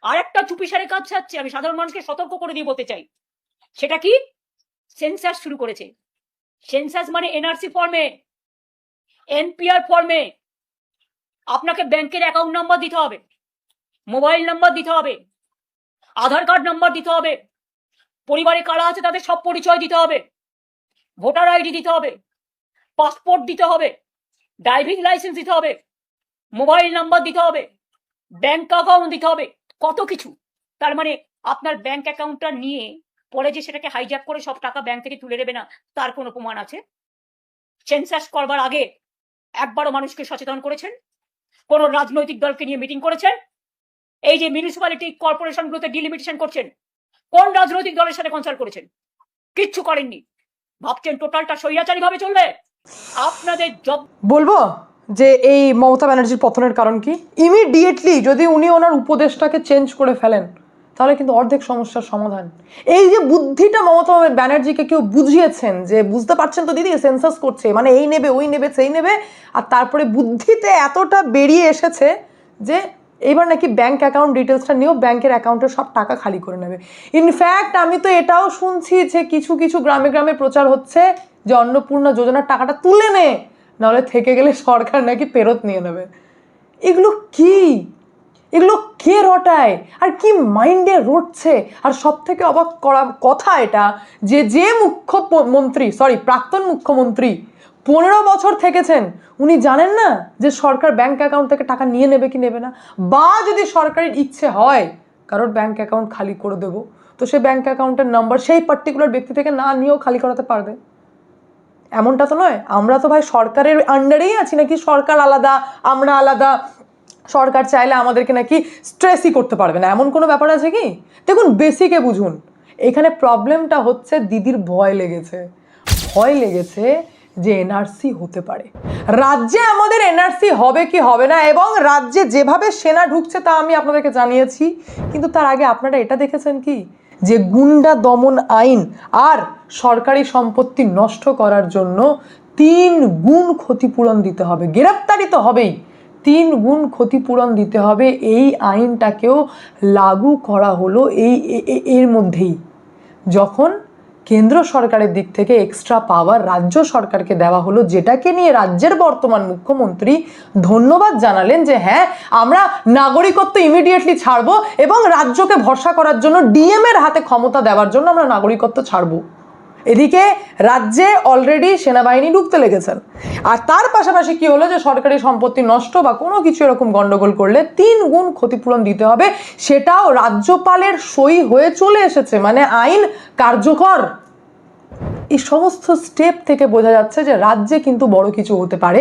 আর একটা চুপিসারে কাজ চাচ্ছে, আমি সাধারণ মানুষকে সতর্ক করে দিয়ে বলতে চাই, সেটা কি? সেন্সাস শুরু করেছে। সেন্সাস মানে এনআরসি ফর্মে, এনপিআর ফর্মে আপনাকে ব্যাংকের অ্যাকাউন্ট নাম্বার দিতে হবে, মোবাইল নাম্বার দিতে হবে, আধার কার্ড নাম্বার দিতে হবে, পরিবারে কারা আছে তাদের সব পরিচয় দিতে হবে, ভোটার আইডি দিতে হবে, পাসপোর্ট দিতে হবে, ড্রাইভিং লাইসেন্স দিতে হবে, মোবাইল নাম্বার দিতে হবে, ব্যাংক অ্যাকাউন্ট দিতে হবে, কত কিছু। তার মানে আপনার ব্যাংক অ্যাকাউন্টটা নিয়ে পরে যে সেটাকে হাইজ্যাক করে সব টাকা ব্যাংক থেকে তুলে নেবে না, তার কোনো প্রমাণ আছে? সেন্সাস করবার আগে একবারও মানুষকে সচেতন করেছেন? কোন রাজনৈতিক দলকে নিয়ে মিটিং করেছেন? এই যে মিউনিসিপ্যালিটি কর্পোরেশনগুলোতে ডিলিমিটেশন করছেন, কোন রাজনৈতিক দলের সাথে কনসাল্ট করেছেন? কিচ্ছু করেননি। ভাবছেন টোটালটা স্বৈরাচারী ভাবে চলবে? আপনাদের জব বলবো যে এই মমতা ব্যানার্জির পতনের কারণ কি? ইমিডিয়েটলি যদি উনি ওনার উপদেশটাকে চেঞ্জ করে ফেলেন তাহলে কিন্তু অর্ধেক সমস্যার সমাধান। এই যে বুদ্ধিটা মমতা ব্যানার্জিকে কেউ বুঝিয়েছেন, যে বুঝতে পারছেন তো দিদি সেন্সাস করছে মানে এই নেবে ওই নেবে সেই নেবে, আর তারপরে বুদ্ধিতে এতটা বেরিয়ে এসেছে যে এবার নাকি ব্যাংক অ্যাকাউন্ট ডিটেলসটা নিয়েও ব্যাংকের অ্যাকাউন্টের সব টাকা খালি করে নেবে। ইনফ্যাক্ট আমি তো এটাও শুনছি যে কিছু কিছু গ্রামে গ্রামে প্রচার হচ্ছে যে অন্নপূর্ণা যোজনার টাকাটা তুলে নে, নাহলে থেকে গেলে সরকার নাকি ফেরত নিয়ে নেবে। এগুলো কি? এগুলো কে রটায় আর কি মাইন্ডে রটছে? আর সব থেকে অবাক করা কথা এটা যে প্রাক্তন মুখ্যমন্ত্রী 15 বছর থেকেছেন, উনি জানেন না যে সরকার ব্যাংক অ্যাকাউন্ট থেকে টাকা নিয়ে নেবে কি নেবে না, বা যদি সরকারের ইচ্ছে হয় কারোর ব্যাংক অ্যাকাউন্ট খালি করে দেবো, তো সে ব্যাংক অ্যাকাউন্টের নাম্বার সেই পার্টিকুলার ব্যক্তি থেকে না নিয়েও খালি করাতে পারবে। এমনটা তো নয়। আমরা তো ভাই সরকারের আন্ডারেই আছি নাকি সরকার আলাদা আমরা আলাদা, সরকার চাইলে আমাদেরকে নাকি স্ট্রেসই করতে পারবে না, এমন কোনো ব্যাপার আছে কি? দেখুন বেসিকে বুঝুন, এখানে প্রবলেমটা হচ্ছে দিদির ভয় লেগেছে যে এনআরসি হতে পারে, রাজ্যে আমাদের এনআরসি হবে কি হবে না, এবং রাজ্যে যেভাবে সেনা ঢুকছে তা আমি আপনাদেরকে জানিয়েছি। কিন্তু তার আগে আপনারা এটা দেখেছেন কি যে গুন্ডা দমন আইন আর সরকারি সম্পত্তি নষ্ট করার জন্য 3 গুণ ক্ষতিপূরণ দিতে হবে, গ্রেপ্তারি তো হবেই, 3 গুণ ক্ষতিপূরণ দিতে হবে। এই আইনটাকেও লাগু করা হলো এর মধ্যেই, যখন কেন্দ্র সরকারের দিক থেকে এক্সট্রা পাওয়ার রাজ্য সরকারকে দেওয়া হলো, যেটাকে নিয়ে রাজ্যের বর্তমান মুখ্যমন্ত্রী ধন্যবাদ জানালেন যে হ্যাঁ আমরা নাগরিকত্ব ইমিডিয়েটলি ছাড়বো এবং রাজ্যকে ভরসা করার জন্য ডিএম এর হাতে ক্ষমতা দেওয়ার জন্য আমরা নাগরিকত্ব ছাড়বো। এদিকে রাজ্যে অলরেডি সেনাবাহিনী ঢুকতে লেগেছেন, আর তার পাশাপাশি কি হলো যে সরকারি সম্পত্তি নষ্ট বা কোনো কিছু এরকম গন্ডগোল করলে 3 গুণ ক্ষতিপূরণ দিতে হবে, সেটাও রাজ্যপালের সই হয়ে চলে এসেছে, মানে আইন কার্যকর। এই সমস্ত স্টেপ থেকে বোঝা যাচ্ছে যে রাজ্যে কিন্তু বড় কিছু হতে পারে।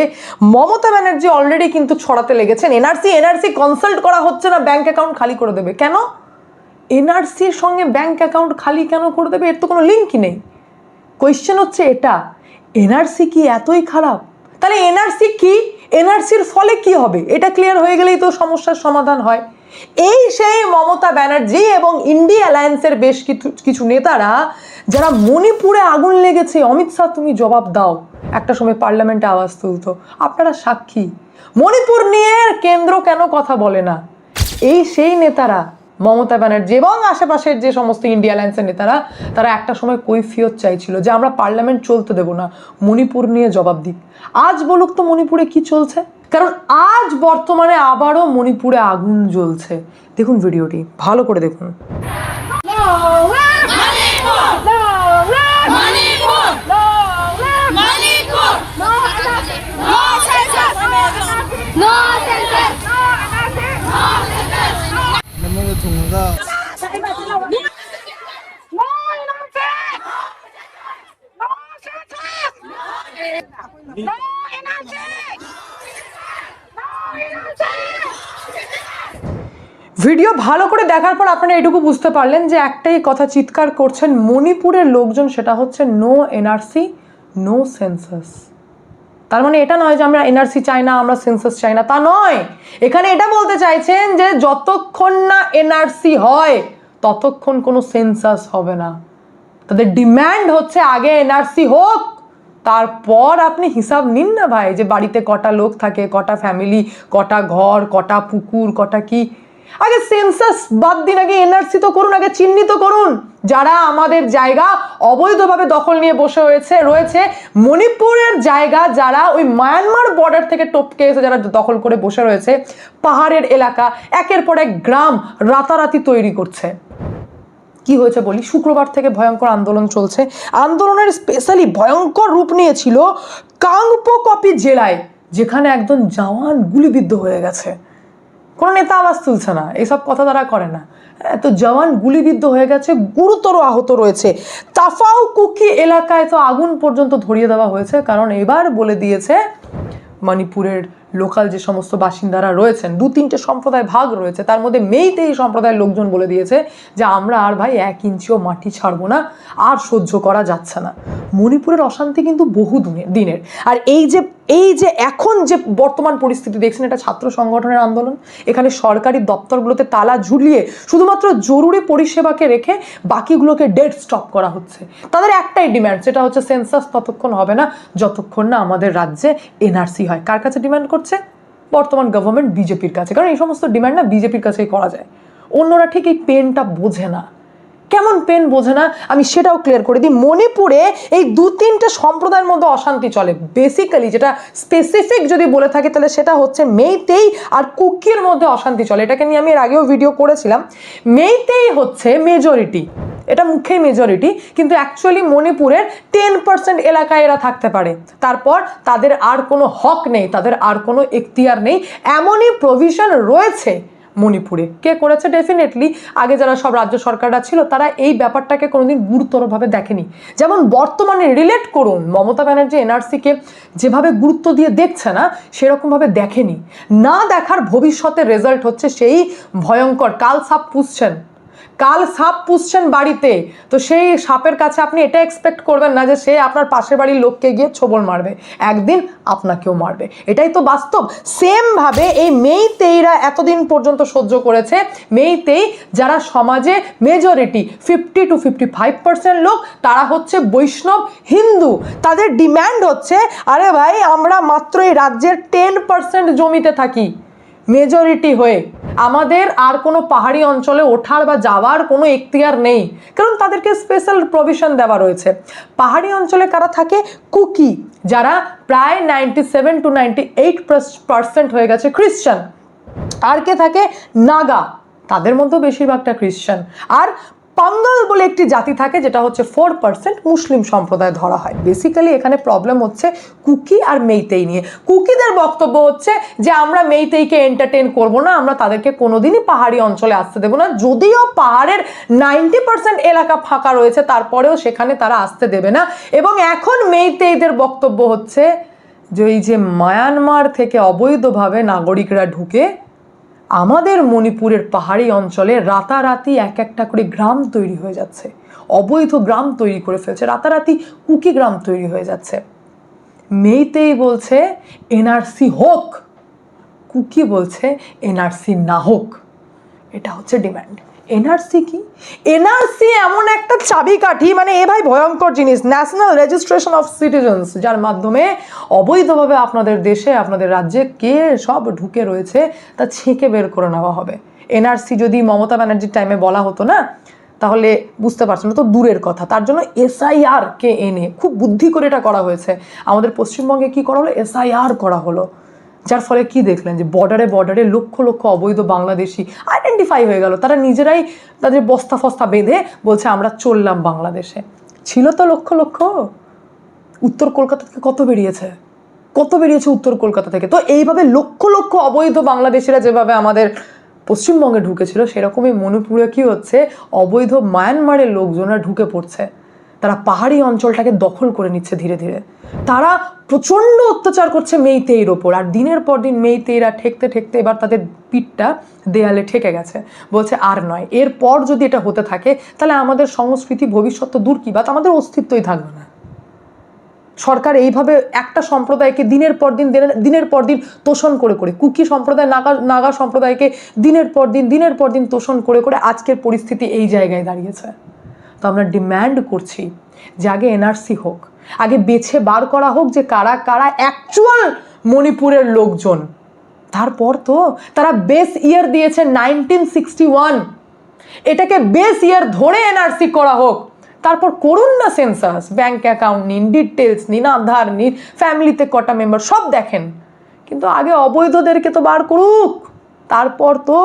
মমতা ব্যানার্জি অলরেডি কিন্তু ছড়াতে লেগেছেন এনআরসি কনসাল্ট করা হচ্ছে না, ব্যাংক অ্যাকাউন্ট খালি করে দেবে। কেন এনআরসির সঙ্গে ব্যাংক অ্যাকাউন্ট খালি কেন করে দেবে? এর তো কোনো লিঙ্কই নেই। কোয়েশ্চেন হচ্ছে এটা, এনআরসি কি এতই খারাপ? তাহলে এনআরসি কি, এনআরসির ফলে কি হবে, এটা ক্লিয়ার হয়ে গেলেই তো সমস্যার সমাধান হয়। এই সেই মমতা ব্যানার্জি এবং ইন্ডিয়া অ্যালায়েন্সের বেশ কিছু নেতারা যারা মণিপুরে আগুন লেগেছে, অমিত শাহ তুমি জবাব দাও, একটা সময় পার্লামেন্টে আওয়াজ তুলতো, আপনারা সাক্ষী। মণিপুর নিয়ে কেন্দ্র কেন কথা বলে না? এই সেই নেতারা মমতা ব্যানার্জি এবং আশেপাশের যে সমস্ত ইন্ডিয়া অ্যালায়েন্সের নেতারা, তারা একটা সময় কৈফিয়ত চাইছিল যে আমরা পার্লামেন্ট চলতে দেব না, মণিপুর নিয়ে জবাব দিক। আজ বলুক তো মণিপুরে কি চলছে, কারণ আজ বর্তমানে আবারও মণিপুরে আগুন জ্বলছে। দেখুন ভিডিওটি ভালো করে দেখুন। ভিডিও ভালো করে দেখার পর আপনারা এটুকু বুঝতে পারলেন যে একটাই কথা চিৎকার করছেন মণিপুরের লোকজন, সেটা হচ্ছে নো এনআরসি নো সেন্সাস। তার মানে এটা নয় যে আমরা এনআরসি চাই না, আমরা সেন্সাস চাই না, তা নয়। এখানে এটা বলতে চাইছেন যে যতক্ষণ না এনআরসি হয় ততক্ষণ কোনো সেন্সাস হবে না। তাদের ডিম্যান্ড হচ্ছে আগে এনআরসি হোক, তারপর আপনি হিসাব নিন না ভাই যে বাড়িতে কটা লোক থাকে, কটা ফ্যামিলি, কটা ঘর, কটা পুকুর, কটা কি। আগে সেন্সাস বাদ দিন, আগে এনআরসি তো করুন, আগে চিহ্নিত করুন যারা আমাদের জায়গা অবৈধভাবে দখল নিয়ে বসে রয়েছে। মণিপুরের জায়গা যারা ওই মায়ানমার বর্ডার থেকে টপকে এসে যারা দখল করে বসে রয়েছে, পাহাড়ের এলাকা, একের পর এক গ্রাম রাতারাতি তৈরি করছে। কি হয়েছে বলি, শুক্রবার থেকে ভয়ঙ্কর আন্দোলন চলছে। আন্দোলনের স্পেশালি ভয়ঙ্কর রূপ নিয়েছিল কাংপোকপি জেলায়, যেখানে একজন জওয়ান গুলিবিদ্ধ হয়ে গেছে। কোনো নেতা আওয়াজ তুলছে না, এইসব কথা তারা করে না। তো জওয়ান গুলিবিদ্ধ হয়ে গেছে, গুরুতর আহত রয়েছে। তাফাও কুকি এলাকায় তো আগুন পর্যন্ত ধরিয়ে দেওয়া হয়েছে, কারণ এবার বলে দিয়েছে মণিপুরের লোকাল যে সমস্ত বাসিন্দারা রয়েছেন, 2-3টে সম্প্রদায় ভাগ রয়েছে, তার মধ্যে মেইতেই সম্প্রদায়ের লোকজন বলে দিয়েছে যে আমরা আর ভাই 1 ইঞ্চিও মাটি ছাড়বো না, আর সহ্য করা যাচ্ছে না। মণিপুরের অশান্তি কিন্তু বহু দিনের। আর এই যে এখন যে বর্তমান পরিস্থিতি দেখছেন, এটা ছাত্র সংগঠনের আন্দোলন। এখানে সরকারি দপ্তরগুলোতে তালা ঝুলিয়ে শুধুমাত্র জরুরি পরিষেবাকে রেখে বাকিগুলোকে ডেড স্টপ করা হচ্ছে। তাদের একটাই ডিমান্ড, সেটা হচ্ছে সেন্সাস ততক্ষণ হবে না যতক্ষণ না আমাদের রাজ্যে এনআরসি হয়। কার কাছে ডিমান্ড করছে? বর্তমান গভর্নমেন্ট বিজেপির কাছে, কারণ এই সমস্ত ডিমান্ড না বিজেপির কাছেই করা যায়। অন্যরা ঠিক এই পেনটা বোঝে না। কেমন পেন বোঝে না আমি সেটাও ক্লিয়ার করে দিই। মণিপুরে এই 2-3টে সম্প্রদায়ের মধ্যে অশান্তি চলে। বেসিক্যালি যেটা স্পেসিফিক যদি বলে থাকি তাহলে সেটা হচ্ছে মেইতেই আর কুকির মধ্যে অশান্তি চলে। এটাকে নিয়ে আমি এর আগেও ভিডিও করেছিলাম। মেইতেই হচ্ছে মেজরিটি, এটা মুখেই মেজরিটি, কিন্তু অ্যাকচুয়ালি মণিপুরের 10% এলাকায় এরা থাকতে পারে। তারপর তাদের আর কোনো হক নেই, তাদের আর কোনো এখতিয়ার নেই, এমনই প্রভিশন রয়েছে মণিপুরে। কে করেছে? ডেফিনেটলি আগে যারা সব রাজ্য সরকাররা ছিল তারা এই ব্যাপারটাকে কোনোদিন গুরুতরভাবে দেখেনি। যেমন বর্তমানে রিলেট করুন, মমতা ব্যানার্জি এনআরসিকে যেভাবে গুরুত্ব দিয়ে দেখছে না, সেরকমভাবে দেখেনি। না দেখার ভবিষ্যতের রেজাল্ট হচ্ছে সেই ভয়ঙ্কর কাল সাপ পুষছেন বাড়িতে, তো সেই সাপের কাছে আপনি এটা এক্সপেক্ট করবেন না যে সে আপনার পাশের বাড়ির লোককে গিয়ে ছোবল মারবে, একদিন আপনাকেও মারবে। এটাই তো বাস্তব। সেম ভাবে এই মেইতেইরা এতদিন পর্যন্ত সহ্য করেছে। মেইতেই যারা সমাজে মেজরিটি 50 to 55% লোক, তারা হচ্ছে বৈষ্ণব হিন্দু। তাদের ডিম্যান্ড হচ্ছে, আরে ভাই আমরা মাত্র এই রাজ্যের 10% জমিতে থাকি মেজরিটি হয়ে, আমাদের আর কোনো পাহাড়ি অঞ্চলে ওঠার বা যাওয়ার কোনো এখতিয়ার নেই, কারণ তাদেরকে স্পেশাল প্রভিশন দেওয়া রয়েছে। পাহাড়ি অঞ্চলে কারা থাকে? কুকি, যারা প্রায় 97 to 98% হয়ে গেছে খ্রিস্টান। আর কে থাকে? নাগা, তাদের মধ্যেও বেশিরভাগটা খ্রিস্টান। আর পাঙ্গাল বলে একটি জাতি থাকে, যেটা হচ্ছে 4% মুসলিম সম্প্রদায় ধরা হয়। বেসিক্যালি এখানে প্রবলেম হচ্ছে কুকি আর মেইতেই নিয়ে। কুকিদের বক্তব্য হচ্ছে যে আমরা মেইতেইকে এন্টারটেন করব না, আমরা তাদেরকে কোনোদিনই পাহাড়ি অঞ্চলে আসতে দেবো না। যদিও পাহাড়ের 90% এলাকা ফাঁকা রয়েছে, তারপরেও সেখানে তারা আসতে দেবে না। এবং এখন মেইতেইদের বক্তব্য হচ্ছে যে এই যে মায়ানমার থেকে অবৈধভাবে নাগরিকরা ঢুকে আমাদের মণিপুরের পাহাড়ি অঞ্চলে রাতারাতি একটা করে গ্রাম তৈরি হয়ে যাচ্ছে, অবৈধ গ্রাম তৈরি করে ফেলছে, রাতারাতি কুকি গ্রাম তৈরি হয়ে যাচ্ছে। মেইতেই বলছে এনআরসি হোক, কুকি বলছে এনআরসি না হোক। এটা হচ্ছে ডিমান্ড। এনআরসি কি? এনআরসি এমন একটা চাবিকাঠি, মানে এ ভাই ভয়ঙ্কর জিনিস, ন্যাশনাল রেজিস্ট্রেশন অফ সিটিজেন্স, যার মাধ্যমে অবৈধভাবে আপনাদের দেশে আপনাদের রাজ্যে কে সব ঢুকে রয়েছে তা ছেঁকে বের করে নেওয়া হবে। এনআরসি যদি মমতা ব্যানার্জির টাইমে বলা হতো না, তাহলে বুঝতে পারছেন না, তো দূরের কথা। তার জন্য এসআইআর কে এনে খুব বুদ্ধি করে এটা করা হয়েছে। আমাদের পশ্চিমবঙ্গে কি করা হলো? এসআইআর করা হলো, যার ফলে কি দেখলেন যে বর্ডারে লক্ষ লক্ষ অবৈধ বাংলাদেশি আইডেন্টিফাই হয়ে গেল। তারা নিজেরাই তাদের বস্তা ফস্তা বেঁধে বলছে আমরা চললাম বাংলাদেশে। ছিল তো লক্ষ লক্ষ। উত্তর কলকাতা থেকে কত বেরিয়েছে উত্তর কলকাতা থেকে। তো এইভাবে লক্ষ লক্ষ অবৈধ বাংলাদেশিরা যেভাবে আমাদের পশ্চিমবঙ্গে ঢুকেছিল, সেরকমই মণিপুরে কি হচ্ছে, অবৈধ মায়ানমারের লোকজনরা ঢুকে পড়ছে। তারা পাহাড়ি অঞ্চলটাকে দখল করে নিচ্ছে ধীরে ধীরে। তারা প্রচণ্ড অত্যাচার করছে মেইতেইর ওপর। আর দিনের পর দিন মেইতেইরা ঠেকতে ঠেকতে এবার তাদের পিঠটা দেয়ালে ঠেকে গেছে। বলছে আর নয়, এরপর যদি এটা হতে থাকে তাহলে আমাদের সংস্কৃতি ভবিষ্যৎ তো দূর কি বাত, আমাদের অস্তিত্বই থাকবে না। সরকার এইভাবে একটা সম্প্রদায়কে দিনের পর দিন তোষণ করে কুকি সম্প্রদায়, নাগা সম্প্রদায়কে দিনের পর দিন তোষণ করে আজকের পরিস্থিতি এই জায়গায় দাঁড়িয়েছে। তো আমরা ডিম্যান্ড করছি যে আগে এনআরসি হোক, আগে বেছে বার করা হোক যে কারা কারা অ্যাকচুয়াল মণিপুরের লোকজন, তারপর তো তারা বেস ইয়ার দিয়েছে 1961, এটাকে বেস ইয়ার ধরে এনআরসি করা হোক। তারপর করুন না সেন্সাস, ব্যাংক অ্যাকাউন্ট নিন, ডিটেলস নিন, আধার নিন, ফ্যামিলিতে কটা মেম্বার সব দেখেন, কিন্তু আগে অবৈধদেরকে তো বার করুক। তারপর তো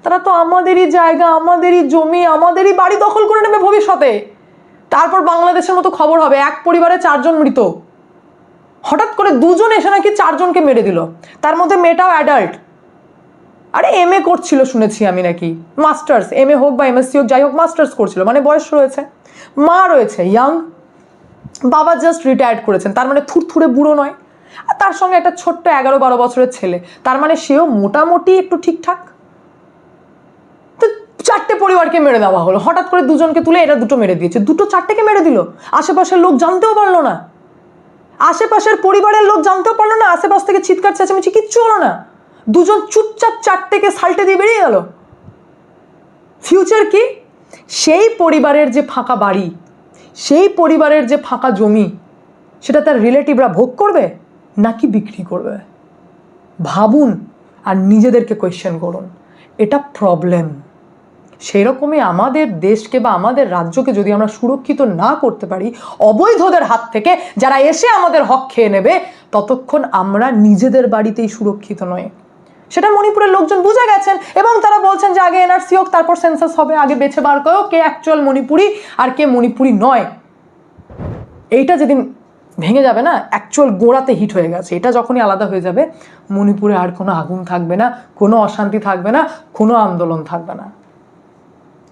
তারা তো আমাদেরই জায়গা, আমাদেরই জমি, আমাদেরই বাড়ি দখল করে নেবে ভবিষ্যতে। তারপর বাংলাদেশের মতো খবর হবে, এক পরিবারে 4 জন মৃত, হঠাৎ করে 2 জন এসে নাকি 4 জনকে মেরে দিল, তার মধ্যে মেয়েটাও অ্যাডাল্ট। আরে এমএ করছিল শুনেছি আমি, নাকি মাস্টার্স, এমএ হোক বা এমএসসি হোক, যাই হোক মাস্টার্স করছিল, মানে বয়স রয়েছে, মা রয়েছে ইয়াং, বাবা জাস্ট রিটায়ার্ড করেছেন, তার মানে থুরথুরে বুড়ো নয়, আর তার সঙ্গে একটা ছোট্ট 11-12 বছরের ছেলে, তার মানে সেও মোটামুটি একটু ঠিকঠাক। তো 4টে পরিবারকে মেরে দেওয়া হলো, হঠাৎ করে 2 জনকে তুলে এরা 2টো মেরে দিয়েছে, 2টো 4টেকে মেরে দিল, আশেপাশের লোক জানতেও পারলো না, আশেপাশের পরিবারের লোক জানতেও পারলো না, আশেপাশ থেকে চিৎকার চেঁচামেচি কিচ্ছু হলো না, 2 জন চুপচাপ 4টেকে সাল্টে দিয়ে বেরিয়ে গেল। ফিউচার কি? সেই পরিবারের যে ফাঁকা বাড়ি, সেই পরিবারের যে ফাঁকা জমি, সেটা তার রিলেটিভরা ভোগ করবে নাকি বিক্রি করবে? ভাবুন আর নিজেদেরকে কোয়েশ্চেন করুন, এটা প্রবলেম। সেই রকমই আমাদের দেশকে বা আমাদের রাজ্যকে যদি আমরা সুরক্ষিত না করতে পারি অবৈধদের হাত থেকে, যারা এসে আমাদের হক খেয়ে নেবে, ততক্ষণ আমরা নিজেদের বাড়িতেই সুরক্ষিত নয়। সেটা মণিপুরের লোকজন বুঝে গেছেন, এবং তারা বলছেন যে আগে এনআরসি হোক, তারপর সেন্সাস হবে, আগে বেছে বার করো কে অ্যাকচুয়াল মণিপুরি আর কে মণিপুরি নয়। এইটা যেদিন ভেঙে যাবে না, অ্যাকচুয়াল গোড়াতে হিট হয়ে গেছে, এটা যখনই আলাদা হয়ে যাবে, মণিপুরে আর কোনো আগুন থাকবে না, কোনো অশান্তি থাকবে না, কোনো আন্দোলন থাকবে না।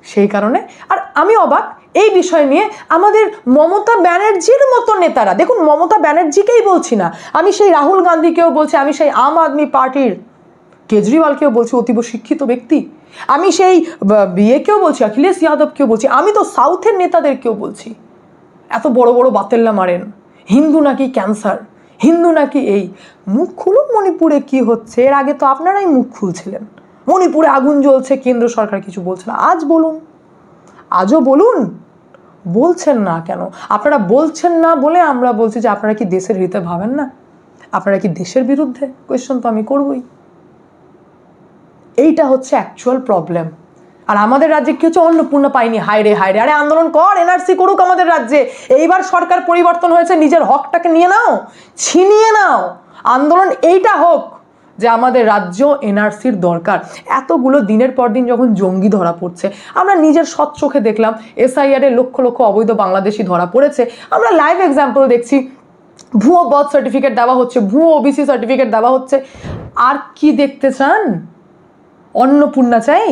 সেই কারণে আর আমি অবাক এই বিষয় নিয়ে, আমাদের মমতা ব্যানার্জির মতো নেতারা, দেখুন মমতা ব্যানার্জিকেই বলছি না, আমি সেই রাহুল গান্ধীকেও বলছি, আমি সেই আম আদমি পার্টির কেজরিওয়ালকেও বলছি, অতীব শিক্ষিত ব্যক্তি, আমি সেই বিয়েকেও বলছি, অখিলেশ যাদবকেও বলছি, আমি তো সাউথের নেতাদেরকেও বলছি, এত বড় বড় বাতেল্লা মারেন, হিন্দু নাকি ক্যান্সার, হিন্দু নাকি এই, মুখ খুলুন মণিপুরে কি হচ্ছে, এর আগে তো আপনারাই মুখ খুলছিলেন, মণিপুরে আগুন জ্বলছে, কেন্দ্র সরকার কিছু বলছে না, আজ বলুন, আজও বলুন, বলছেন না কেন? আপনারা বলছেন না বলে আমরা বলছি যে আপনারা কি দেশের হিতে ভাবেন না, আপনারা কি দেশের বিরুদ্ধে? কোয়েশ্চন তো আমি করবই। এইটা হচ্ছে অ্যাকচুয়াল প্রবলেম। আর আমাদের রাজ্যে কি হচ্ছে, অন্নপূর্ণা পাইনি, হায়রে হায়রে, আরে আন্দোলন কর, এনআরসি করুক আমাদের রাজ্যে, এইবার সরকার পরিবর্তন হয়েছে, নিজের হকটাকে নিয়ে নাও, ছিনিয়ে নাও, আন্দোলন এইটা হোক যে আমাদের রাজ্য এনআরসির দরকার। এতগুলো দিনের পর দিন যখন জঙ্গি ধরা পড়ছে, আমরা নিজের সৎ চোখে দেখলাম এসআইআর এ লক্ষ লক্ষ অবৈধ বাংলাদেশি ধরা পড়েছে, আমরা লাইভ এক্সাম্পল দেখছি, ভুয়ো বার্থ সার্টিফিকেট দেওয়া হচ্ছে, ভুয়ো ওবিসি সার্টিফিকেট দেওয়া হচ্ছে, আর কি দেখতে চান? অন্নপূর্ণা চাই?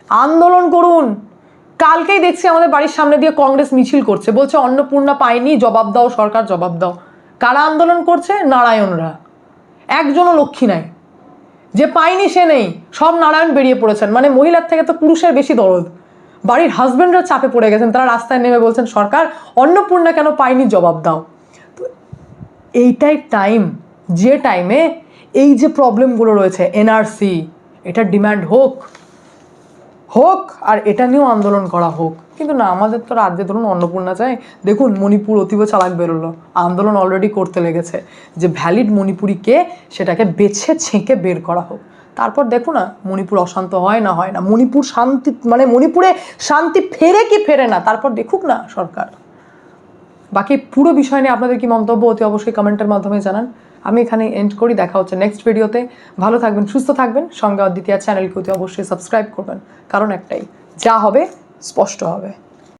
আন্দোলন করুন। কালকেই দেখছি আমাদের বাড়ির সামনে দিয়ে কংগ্রেস মিছিল করছে, বলছে অন্নপূর্ণা পাইনি, জবাব দাও সরকার, জবাব দাও। কারা আন্দোলন করছে? নারায়ণরা, একজনও লক্ষ্মী নাই, যে পাইনি সে নেই, সব নারায়ণ বেরিয়ে পড়েছেন, মানে মহিলার থেকে তো পুরুষের বেশি দরদ, বাড়ির হাজবেন্ডরা চাপে পড়ে গেছেন, তারা রাস্তায় নেমে বলছেন সরকার অন্নপূর্ণা কেন পাইনি, জবাব দাও। তো এইটাই টাইম, যে টাইমে এই যে প্রবলেমগুলো রয়েছে, এনআরসি, এটার ডিমান্ড হোক, আর এটা নিয়েও আন্দোলন করা হোক। কিন্তু না, আমাদের তো রাজ্যে ধরুন অন্নপূর্ণা চাই, দেখুন মণিপুর অতীব চালাক বেরোলো, আন্দোলন অলরেডি করতে লেগেছে যে ভ্যালিড মণিপুরি কে, সেটাকে বেছে ছেঁকে বের করা হোক। তারপর দেখো না মণিপুর অশান্ত হয় না, মণিপুর শান্তি, মানে মণিপুরে শান্তি ফেরে কি ফেরে না, তারপর দেখুক না সরকার। বাকি পুরো বিষয় নিয়ে আপনাদের কি মন্তব্য, অতি অবশ্যই কমেন্টের মাধ্যমে জানান। আমি এখানে এন্ড করি, দেখা হচ্ছে নেক্সট ভিডিওতে। ভালো থাকবেন, সুস্থ থাকবেন, সঙ্গে অদ্বিতীয়া চ্যানেলকে অতি অবশ্যই সাবস্ক্রাইব করবেন, কারণ একটাই, যা হবে স্পষ্ট হবে।